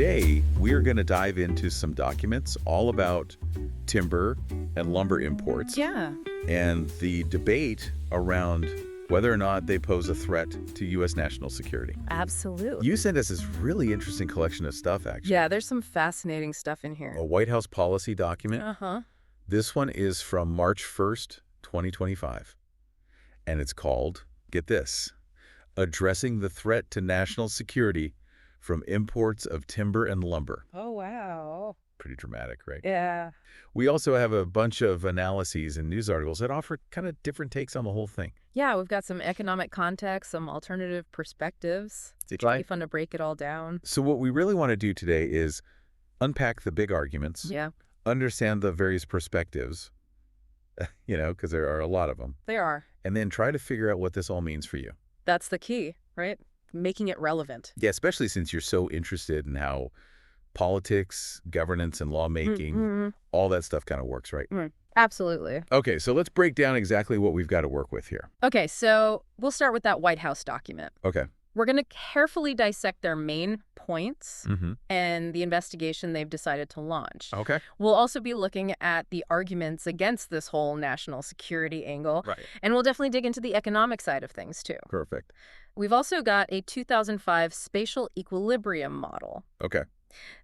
today we're going to dive into some documents all about timber and lumber imports. Yeah. And the debate around whether or not they pose a threat to U.S. national security. Absolutely. You sent us this really interesting collection of stuff, actually. Yeah, there's some fascinating stuff in here. A White House policy document. Uh-huh. This one is from March 1st, 2025. And it's called, get this, Addressing the Threat to National Security from Imports of Timber and Lumber. Oh, wow. Pretty dramatic, right? Yeah. We also have a bunch of analyses and news articles that offer kind of different takes on the whole thing. Yeah, we've got some economic context, some alternative perspectives. It's pretty fun to break it all down. So what we really want to do today is unpack the big arguments, Yeah. understand the various perspectives, because there are a lot of them, They are. and then try to figure out what this all means for you. That's the key, right? Making it relevant. Yeah, especially since you're so interested in how politics, governance, and lawmaking, all that stuff kind of works, right? Absolutely. Okay, so let's break down exactly what we've got to work with here. Okay, so we'll start with that White House document. Okay. We're going to carefully dissect their main points and the investigation they've decided to launch. Okay. We'll also be looking at the arguments against this whole national security angle. Right. And we'll definitely dig into the economic side of things, too. Perfect. We've also got a 2005 spatial equilibrium model. Okay.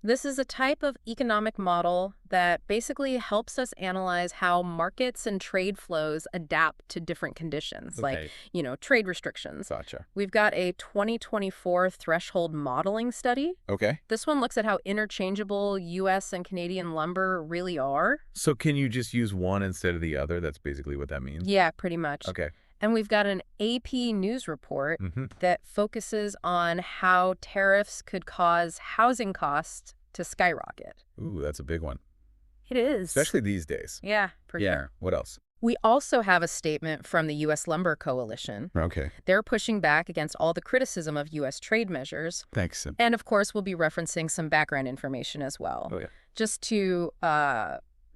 This is a type of economic model that basically helps us analyze how markets and trade flows adapt to different conditions, like, trade restrictions. Gotcha. We've got a 2024 threshold modeling study. Okay. This one looks at how interchangeable U.S. and Canadian lumber really are. So can you just use one instead of the other? That's basically what that means? Yeah, pretty much. Okay. And we've got an AP news report that focuses on how tariffs could cause housing costs to skyrocket. Ooh, that's a big one. It is. Especially these days. Yeah, for sure. What else? We also have a statement from the U.S. Lumber Coalition. Okay. They're pushing back against all the criticism of U.S. trade measures. Thanks. And, of course, we'll be referencing some background information as well. Oh, yeah. Just to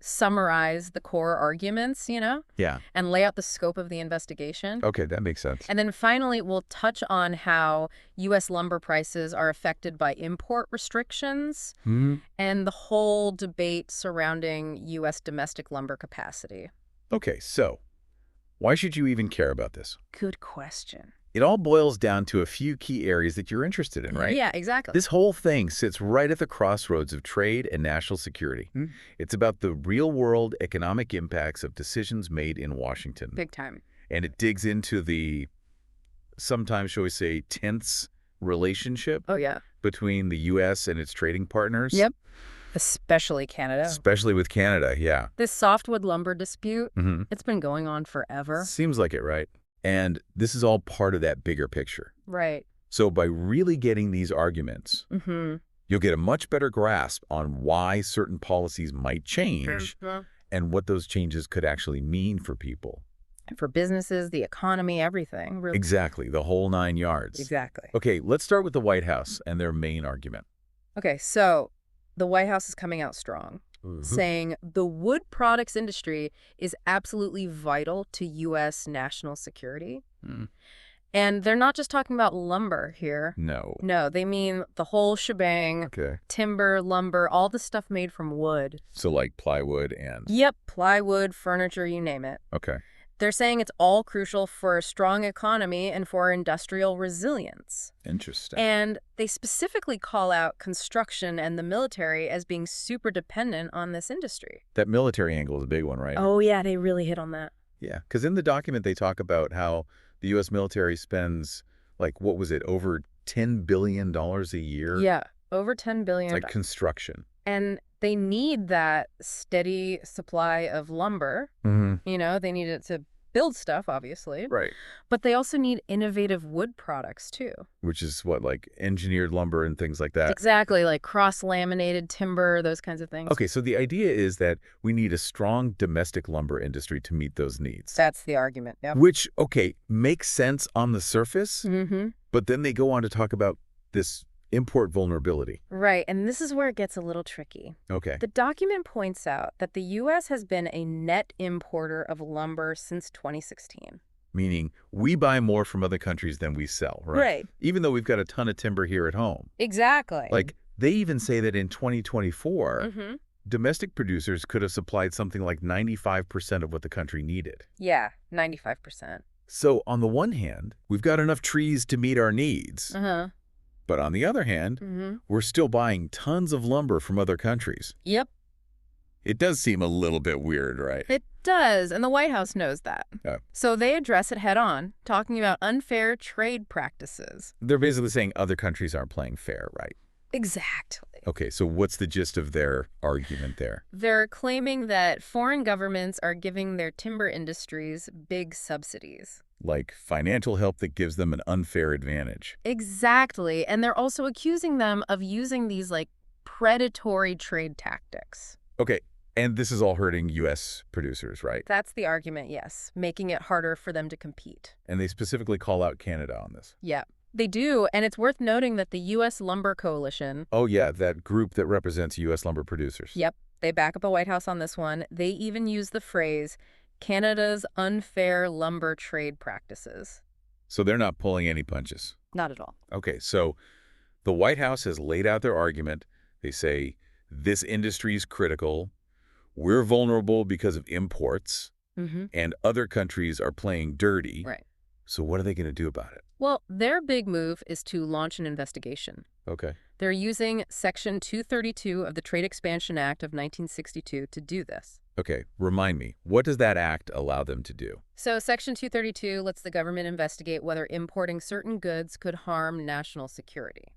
summarize the core arguments, Yeah. and lay out the scope of the investigation. Okay, that makes sense. And then finally, we'll touch on how U.S. lumber prices are affected by import restrictions and the whole debate surrounding U.S. domestic lumber capacity. Okay, so why should you even care about this? Good question. It all boils down to a few key areas that you're interested in, right? Yeah, exactly. This whole thing sits right at the crossroads of trade and national security. It's about the real-world economic impacts of decisions made in Washington. Big time. And it digs into the, sometimes, shall we say, tense relationship between the U.S. and its trading partners. Yep. Especially Canada. Especially with Canada, yeah. This softwood lumber dispute, it's been going on forever. Seems like it, right? And this is all part of that bigger picture. Right. So by really getting these arguments, you'll get a much better grasp on why certain policies might change and what those changes could actually mean for people. For businesses, the economy, everything. Really. Exactly. The whole 9 yards. Exactly. Okay, let's start with the White House and their main argument. Okay, so the White House is coming out strong, saying the wood products industry is absolutely vital to U.S. national security. And they're not just talking about lumber here. No. No, they mean the whole shebang. Okay. Timber, lumber, all the stuff made from wood. So like plywood and... Yep, plywood, furniture, you name it. Okay. They're saying it's all crucial for a strong economy and for industrial resilience. Interesting. And they specifically call out construction and the military as being super dependent on this industry. That military angle is a big one, right? Oh, yeah, they really hit on that. Yeah, because in the document they talk about how the U.S. military spends, like, what was it, over $10 billion a year? Yeah, over $10 billion. It's like construction. And they need that steady supply of lumber. They need it to build stuff, obviously. Right. But they also need innovative wood products, too. Which is what, like engineered lumber and things like that? Exactly, like cross-laminated timber, those kinds of things. Okay, so the idea is that we need a strong domestic lumber industry to meet those needs. That's the argument, yeah. Which, okay, makes sense on the surface, but then they go on to talk about this import vulnerability. Right, and this is where it gets a little tricky. Okay. The document points out that the U.S. has been a net importer of lumber since 2016. Meaning we buy more from other countries than we sell, right? Right. Even though we've got a ton of timber here at home. Exactly. Like They even say that in 2024, Mm-hmm. domestic producers could have supplied something like 95% of what the country needed. Yeah, 95%. So on the one hand, we've got enough trees to meet our needs. Uh-huh. But on the other hand, Mm-hmm. we're still buying tons of lumber from other countries. Yep, It does seem a little bit weird, right? it does, and the White House knows that. Yeah. So they address it head on, talking about unfair trade practices. They're basically saying other countries aren't playing fair, right? Exactly. Okay, so what's the gist of their argument there? They're claiming that foreign governments are giving their timber industries big subsidies. Like financial help that gives them an unfair advantage. Exactly. And they're also accusing them of using these, predatory trade tactics. Okay, and this is all hurting U.S. producers, right? That's the argument, yes, making it harder for them to compete. And they specifically call out Canada on this. Yeah, they do. And it's worth noting that the U.S. Lumber Coalition, Oh, yeah, that group that represents U.S. lumber producers. yep, they back up the White House on this one. They even use the phrase, Canada's unfair lumber trade practices. So they're not pulling any punches. Not at all. Okay, so the White House has laid out their argument. They say this industry is critical. We're vulnerable because of imports, Mm-hmm. and other countries are playing dirty. Right. So what are they going to do about it? Well, their big move is to launch an investigation. Okay. They're using Section 232 of the Trade Expansion Act of 1962 to do this. Okay, remind me, what does that act allow them to do? So Section 232 lets the government investigate whether importing certain goods could harm national security.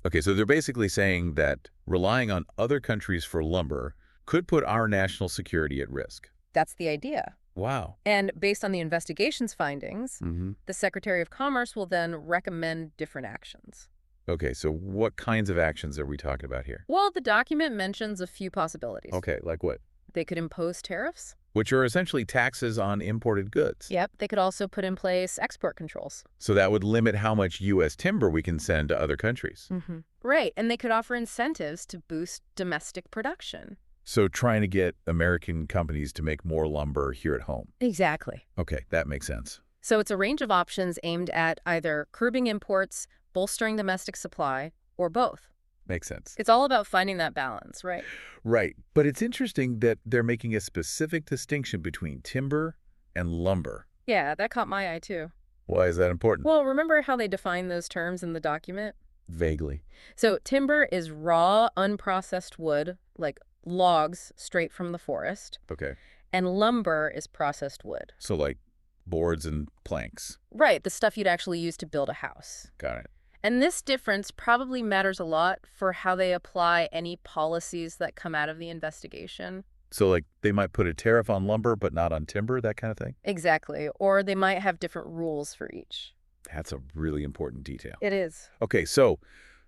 Okay, so they're basically saying that relying on other countries for lumber could put our national security at risk. That's the idea. Wow. And based on the investigation's findings, Mm-hmm. the Secretary of Commerce will then recommend different actions. Okay, so what kinds of actions are we talking about here? Well, the document mentions a few possibilities. Okay, like what? They could impose tariffs. Which are essentially taxes on imported goods. Yep. They could also put in place export controls. So that would limit how much U.S. timber we can send to other countries. Mm-hmm. Right. And they could offer incentives to boost domestic production. So trying to get American companies to make more lumber here at home. Exactly. Okay, that makes sense. So it's a range of options aimed at either curbing imports, bolstering domestic supply, or both. Makes sense. It's all about finding that balance, right? Right. But it's interesting that they're making a specific distinction between timber and lumber. Yeah, that caught my eye too. Why is that important? Well, remember how they define those terms in the document? Vaguely. So timber is raw, unprocessed wood, like logs straight from the forest, Okay. and lumber is processed wood. So like boards and planks. Right, the stuff you'd actually use to build a house. Got it. And this difference probably matters a lot for how they apply any policies that come out of the investigation. So like they might put a tariff on lumber but not on timber, that kind of thing? Exactly. Or they might have different rules for each. That's a really important detail. It is. Okay, so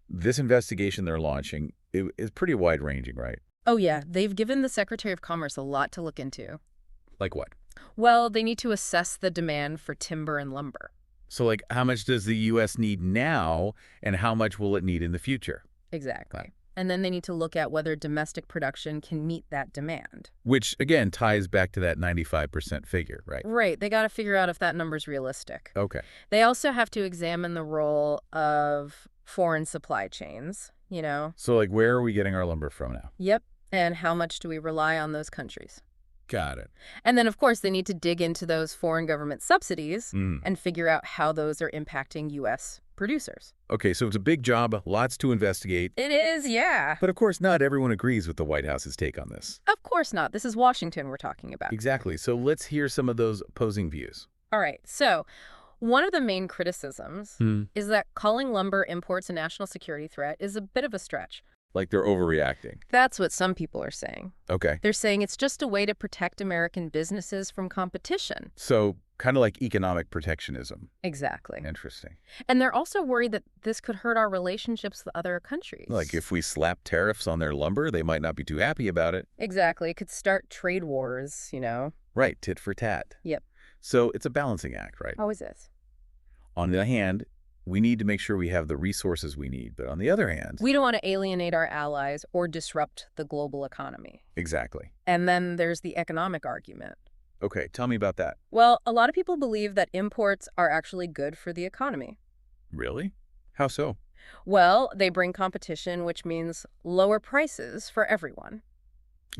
this investigation they're launching is pretty wide-ranging, right? Oh, yeah. They've given the Secretary of Commerce a lot to look into. Like what? Well, they need to assess the demand for timber and lumber. So like how much does the U.S. need now and how much will it need in the future? Exactly. Right. And then they need to look at whether domestic production can meet that demand. Which, again, ties back to that 95% figure, right? Right. They got to figure out if that number's realistic. Okay. They also have to examine the role of foreign supply chains, So like where are we getting our lumber from now? Yep. And how much do we rely on those countries? Got it. And then, of course, they need to dig into those foreign government subsidies and figure out how those are impacting U.S. producers. Okay, so it's a big job, lots to investigate. It is, yeah. But of course, not everyone agrees with the White House's take on this. Of course not. This is Washington we're talking about. Exactly. So let's hear some of those opposing views. All right. So one of the main criticisms is that calling lumber imports a national security threat is a bit of a stretch. Like they're overreacting. That's what some people are saying. Okay. They're saying it's just a way to protect American businesses from competition. So kind of like economic protectionism. Exactly. Interesting. And they're also worried that this could hurt our relationships with other countries. Like if we slap tariffs on their lumber, they might not be too happy about it. Exactly. It could start trade wars, Right, tit for tat. Yep. So it's a balancing act, right? Always is. On the hand, we need to make sure we have the resources we need. But on the other hand... We don't want to alienate our allies or disrupt the global economy. Exactly. And then there's the economic argument. Okay, tell me about that. Well, a lot of people believe that imports are actually good for the economy. Really? How so? Well, they bring competition, which means lower prices for everyone.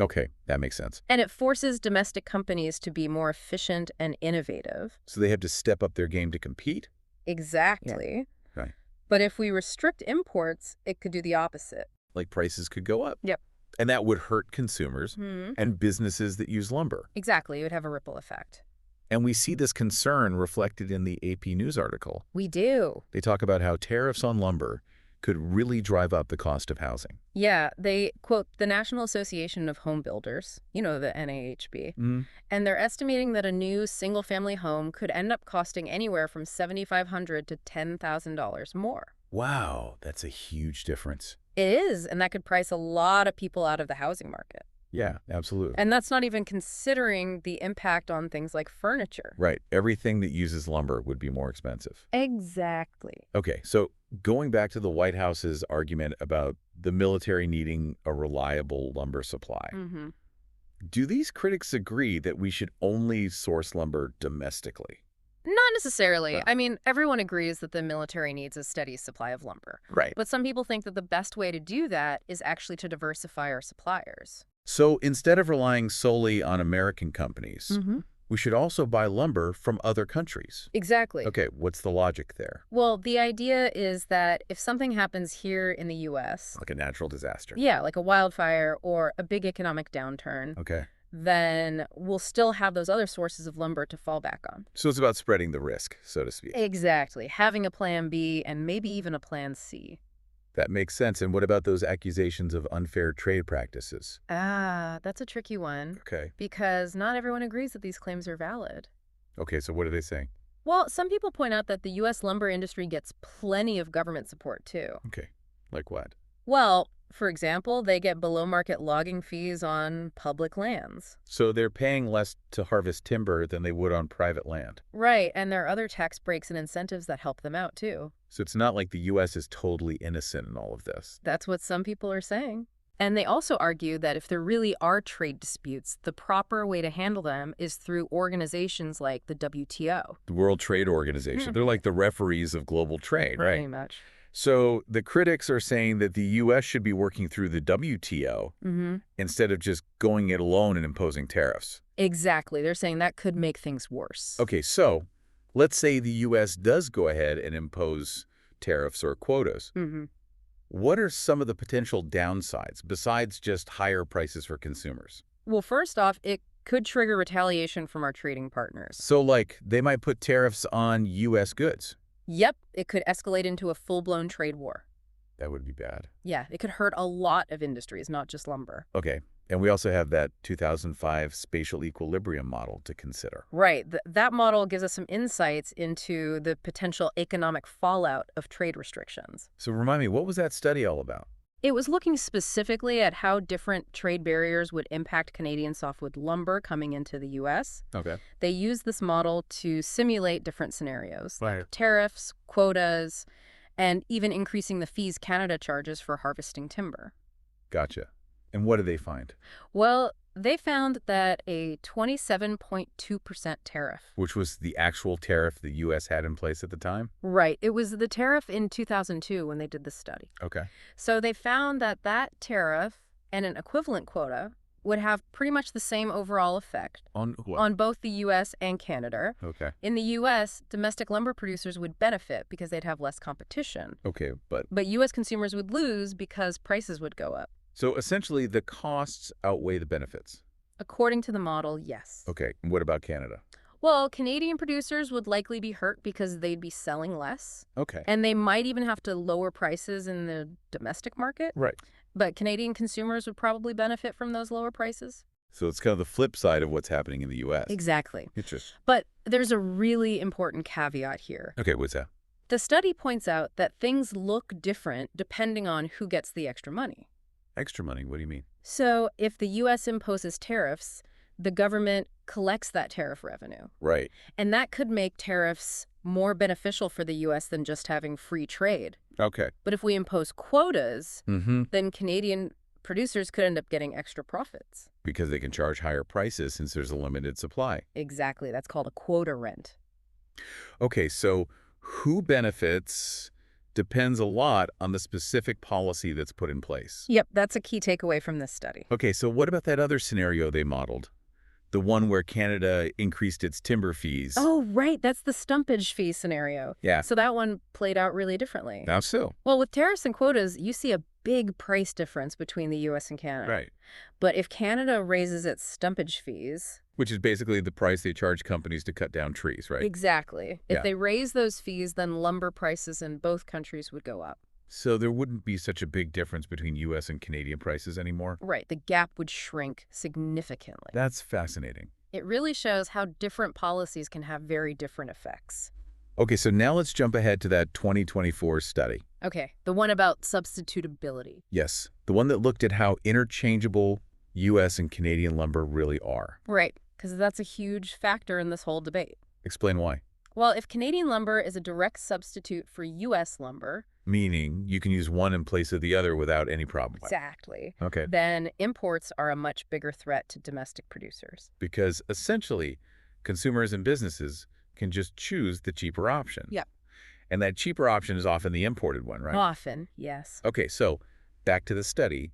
Okay, that makes sense. And it forces domestic companies to be more efficient and innovative. So they have to step up their game to compete? Exactly. Okay. But if we restrict imports, it could do the opposite. Like prices could go up. Yep. And that would hurt consumers and businesses that use lumber. Exactly. It would have a ripple effect. And we see this concern reflected in the AP News article. We do. They talk about how tariffs on lumber could really drive up the cost of housing. Yeah, they quote the National Association of Home Builders, the NAHB, and they're estimating that a new single-family home could end up costing anywhere from $7,500 to $10,000 more. Wow, that's a huge difference. It is, and that could price a lot of people out of the housing market. Yeah, absolutely. And that's not even considering the impact on things like furniture. Right. Everything that uses lumber would be more expensive. Exactly. Okay, so going back to the White House's argument about the military needing a reliable lumber supply, do these critics agree that we should only source lumber domestically? Not necessarily. No. I mean, everyone agrees that the military needs a steady supply of lumber. Right. But some people think that the best way to do that is actually to diversify our suppliers. So instead of relying solely on American companies, we should also buy lumber from other countries. Exactly. Okay, what's the logic there? Well, the idea is that if something happens here in the U.S., Like a natural disaster. yeah, like a wildfire or a big economic downturn, Okay. then we'll still have those other sources of lumber to fall back on. So it's about spreading the risk, so to speak. Exactly. Having a plan B and maybe even a plan C. That makes sense. And what about those accusations of unfair trade practices? Ah, that's a tricky one. Okay. Because not everyone agrees that these claims are valid. Okay, so what are they saying? Well, some people point out that the U.S. lumber industry gets plenty of government support, too. Okay, like what? Well, for example, they get below-market logging fees on public lands. So they're paying less to harvest timber than they would on private land. Right, and there are other tax breaks and incentives that help them out, too. So it's not like the U.S. is totally innocent in all of this. That's what some people are saying. And they also argue that if there really are trade disputes, the proper way to handle them is through organizations like the WTO. The World Trade Organization. They're like the referees of global trade, right? Pretty much. So the critics are saying that the U.S. should be working through the WTO instead of just going it alone and imposing tariffs. Exactly. They're saying that could make things worse. Okay, so let's say the U.S. does go ahead and impose tariffs or quotas. What are some of the potential downsides besides just higher prices for consumers? Well, first off, it could trigger retaliation from our trading partners. So, like, they might put tariffs on U.S. goods. Yep, it could escalate into a full-blown trade war. That would be bad. Yeah, it could hurt a lot of industries, not just lumber. Okay, and we also have that 2005 spatial equilibrium model to consider. Right. That model gives us some insights into the potential economic fallout of trade restrictions. So remind me, what was that study all about? It was looking specifically at how different trade barriers would impact Canadian softwood lumber coming into the U.S. Okay. They used this model to simulate different scenarios, Right. tariffs, quotas, and even increasing the fees Canada charges for harvesting timber. Gotcha. And what did they find? Well, they found that a 27.2% tariff. Which was the actual tariff the U.S. had in place at the time? Right. It was the tariff in 2002 when they did this study. Okay. So they found that that tariff and an equivalent quota would have pretty much the same overall effect On what? on both the U.S. and Canada. Okay. In the U.S., domestic lumber producers would benefit because they'd have less competition. Okay, but U.S. consumers would lose because prices would go up. so essentially the costs outweigh the benefits. According to the model, yes. Okay, and what about Canada? Well, Canadian producers would likely be hurt because they'd be selling less. Okay. And they might even have to lower prices in the domestic market. Right. But Canadian consumers would probably benefit from those lower prices. So it's kind of the flip side of what's happening in the U.S. Exactly. Interesting. But there's a really important caveat here. Okay, what's that? The study points out that things look different depending on who gets the extra money. Extra money, what do you mean? So if the U.S. imposes tariffs, the government collects that tariff revenue. Right. And that could make tariffs more beneficial for the U.S. than just having free trade. Okay. But if we impose quotas, Mm-hmm. then Canadian producers could end up getting extra profits. Because they can charge higher prices since there's a limited supply. Exactly. That's called a quota rent. Okay, so who benefits depends a lot on the specific policy that's put in place. Yep, that's a key takeaway from this study. Okay, so what about that other scenario they modeled? The one where Canada increased its timber fees. Oh, right. That's the stumpage fee scenario. Yeah. So that one played out really differently. How so? Well, with tariffs and quotas, you see a big price difference between the U.S. and Canada. Right. But if Canada raises its stumpage fees... Which is basically the price they charge companies to cut down trees, right? Exactly. If Yeah. they raise those fees, then lumber prices in both countries would go up. So there wouldn't be such a big difference between U.S. and Canadian prices anymore? Right. The gap would shrink significantly. That's fascinating. It really shows how different policies can have very different effects. Okay, so now let's jump ahead to that 2024 study. Okay, the one about substitutability. Yes, the one that looked at how interchangeable U.S. and Canadian lumber really are. Right, because that's a huge factor in this whole debate. Explain why. Well, if Canadian lumber is a direct substitute for U.S. lumber... Meaning you can use one in place of the other without any problem. Exactly. Okay. Then imports are a much bigger threat to domestic producers. Because essentially, consumers and businesses can just choose the cheaper option. Yep. And that cheaper option is often the imported one, right? Often, yes. Okay, so back to the study.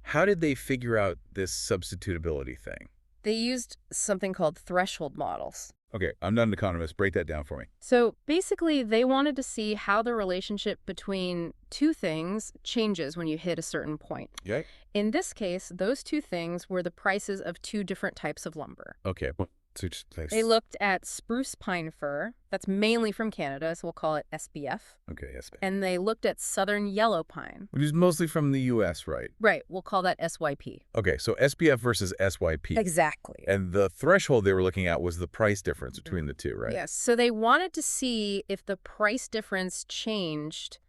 How did they figure out this substitutability thing? They used something called threshold models. Okay, I'm not an economist. Break that down for me. So basically, they wanted to see how the relationship between two things changes when you hit a certain point. Okay. In this case, those two things were the prices of two different types of lumber. Okay. So just They looked at spruce pine fir, that's mainly from Canada, so we'll call it SPF. Okay, yes. And they looked at southern yellow pine. Which is mostly from the U.S., right? Right, we'll call that SYP. Okay, so SPF versus SYP. Exactly. And the threshold they were looking at was the price difference between the two, right? Yes, so they wanted to see if the price difference changed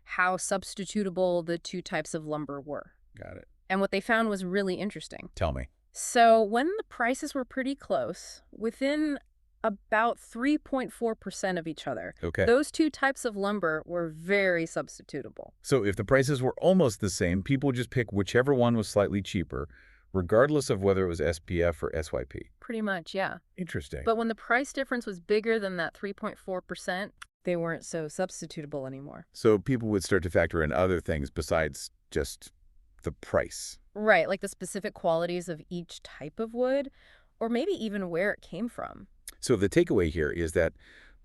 how substitutable the two types of lumber were. Got it. And what they found was really interesting. Tell me. So when the prices were pretty close, within about 3.4% of each other, Okay. those two types of lumber were very substitutable. So if the prices were almost the same, people would just pick whichever one was slightly cheaper, regardless of whether it was SPF or SYP. Pretty much, yeah. Interesting. But when the price difference was bigger than that 3.4%, they weren't so substitutable anymore. So people would start to factor in other things besides just the price. Right, like the specific qualities of each type of wood, or maybe even where it came from. So the takeaway here is that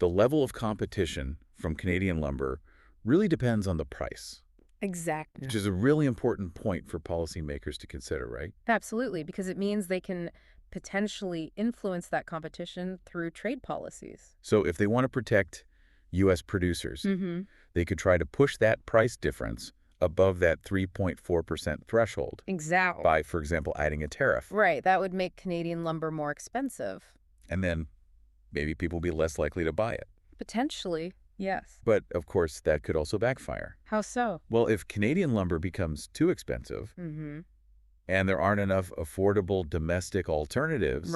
the level of competition from Canadian lumber really depends on the price. Exactly. Which is a really important point for policymakers to consider, right? Absolutely, because it means they can potentially influence that competition through trade policies. So if they want to protect U.S. producers, they could try to push that price difference above that 3.4% threshold. Exactly. By, for example, adding a tariff. Right, that would make Canadian lumber more expensive. And then maybe people will be less likely to buy it. Potentially, yes. But, of course, that could also backfire. How so? Well, if Canadian lumber becomes too expensive and there aren't enough affordable domestic alternatives,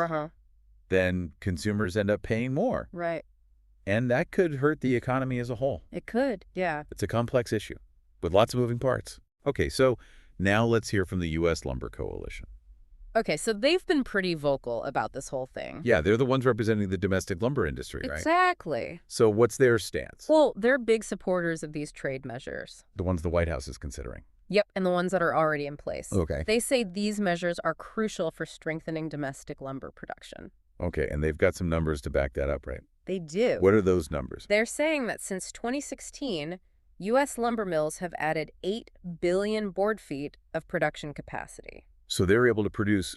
then consumers end up paying more. Right. And that could hurt the economy as a whole. It could, yeah. It's a complex issue with lots of moving parts. Okay, so now let's hear from the U.S. Lumber Coalition. Okay, so they've been pretty vocal about this whole thing. Yeah, they're the ones representing the domestic lumber industry, right? Exactly. So what's their stance? Well, they're big supporters of these trade measures. The ones the White House is considering. Yep, and the ones that are already in place. Okay. They say these measures are crucial for strengthening domestic lumber production. Okay, and they've got some numbers to back that up, right? They do. What are those numbers? They're saying that since 2016, U.S. lumber mills have added 8 billion board feet of production capacity. So they're able to produce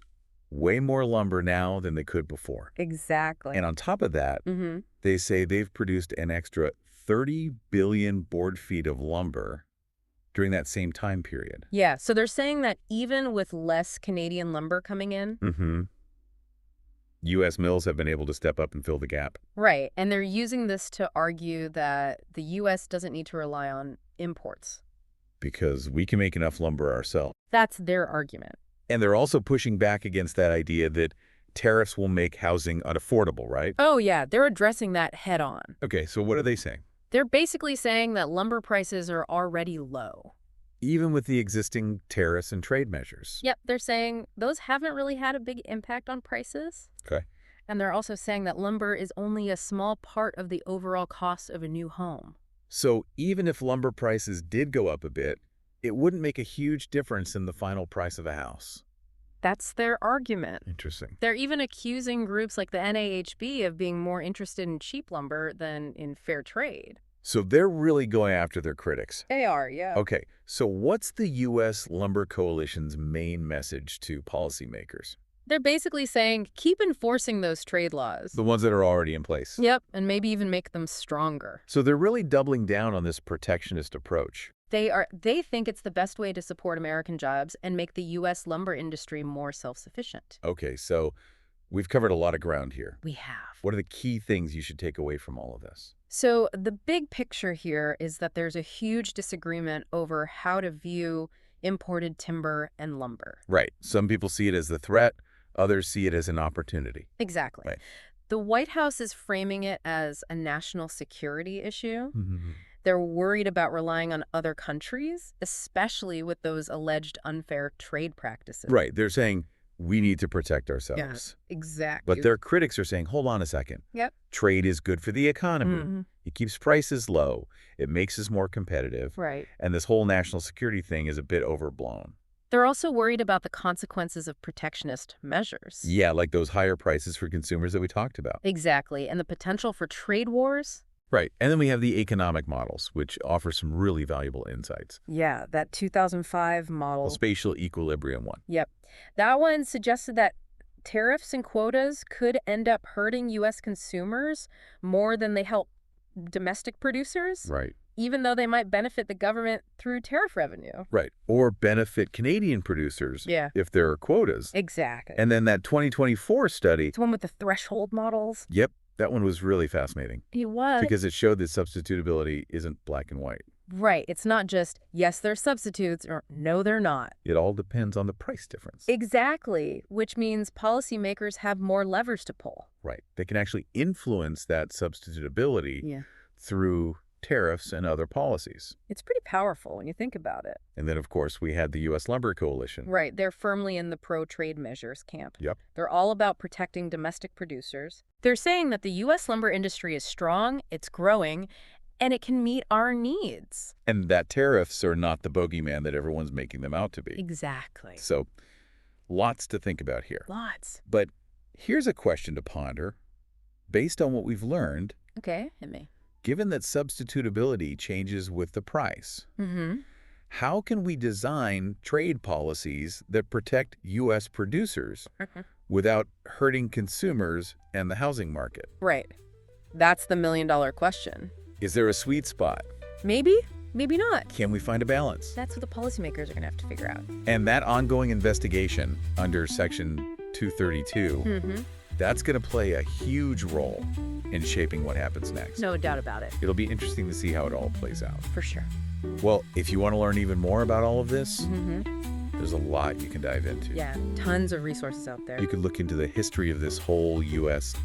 way more lumber now than they could before. Exactly. And on top of that, they say they've produced an extra 30 billion board feet of lumber during that same time period. Yeah, so they're saying that even with less Canadian lumber coming in, U.S. mills have been able to step up and fill the gap. right, and they're using this to argue that the U.S. doesn't need to rely on imports. Because we can make enough lumber ourselves. That's their argument. And they're also pushing back against that idea that tariffs will make housing unaffordable, right? Oh, yeah, they're addressing that head on. Okay, so what are they saying? They're basically saying that lumber prices are already low. Even with the existing tariffs and trade measures. Yep, they're saying those haven't really had a big impact on prices. Okay. And they're also saying that lumber is only a small part of the overall cost of a new home. So even if lumber prices did go up a bit, it wouldn't make a huge difference in the final price of a house. That's their argument. Interesting. They're even accusing groups like the NAHB of being more interested in cheap lumber than in fair trade. So they're really going after their critics. They are, yeah. Okay, so what's the U.S. Lumber Coalition's main message to policymakers? They're basically saying, keep enforcing those trade laws. The ones that are already in place. Yep, and maybe even make them stronger. So they're really doubling down on this protectionist approach. They think it's the best way to support American jobs and make the U.S. lumber industry more self-sufficient. Okay, so we've covered a lot of ground here. We have. What are the key things you should take away from all of this? So the big picture here is that there's a huge disagreement over how to view imported timber and lumber. Right. Some people see it as the threat. Others see it as an opportunity. Exactly. Right. The White House is framing it as a national security issue. Mm-hmm. They're worried about relying on other countries, especially with those alleged unfair trade practices. Right. They're saying we need to protect ourselves. Yeah, exactly. But their critics are saying, hold on a second. Yep. Trade is good for the economy. Mm-hmm. It keeps prices low. It makes us more competitive. Right. And this whole national security thing is a bit overblown. They're also worried about the consequences of protectionist measures. Yeah, like those higher prices for consumers that we talked about. Exactly. And the potential for trade wars. Right. And then we have the economic models, which offer some really valuable insights. Yeah, that 2005 model. The spatial equilibrium one. Yep. That one suggested that tariffs and quotas could end up hurting U.S. consumers more than they help domestic producers. Right. Even though they might benefit the government through tariff revenue. Right. Or benefit Canadian producers if there are quotas. Exactly. And then that 2024 study. It's the one with the threshold models. Yep. That one was really fascinating. It was. Because it showed that substitutability isn't black and white. Right. It's not just, yes, they're substitutes, or no, they're not. It all depends on the price difference. Exactly. Which means policymakers have more levers to pull. Right. They can actually influence that substitutability through tariffs and other policies. It's pretty powerful when you think about it. And then, of course, we had the U.S. Lumber Coalition. Right. They're firmly in the pro-trade measures camp. Yep. They're all about protecting domestic producers. They're saying that the U.S. lumber industry is strong, it's growing, and it can meet our needs. And that tariffs are not the bogeyman that everyone's making them out to be. Exactly. So, lots to think about here. Lots. But here's a question to ponder. Based on what we've learned, okay, hit me. Given that substitutability changes with the price, how can we design trade policies that protect U.S. producers without hurting consumers and the housing market? Right. That's the million-dollar question. Is there a sweet spot? Maybe, maybe not. Can we find a balance? That's what the policymakers are going to have to figure out. And that ongoing investigation under Section 232, that's going to play a huge role in shaping what happens next. No doubt about it. It'll be interesting to see how it all plays out. For sure. Well, if you want to learn even more about all of this, there's a lot you can dive into. Yeah, tons of resources out there. You could look into the history of this whole U.S.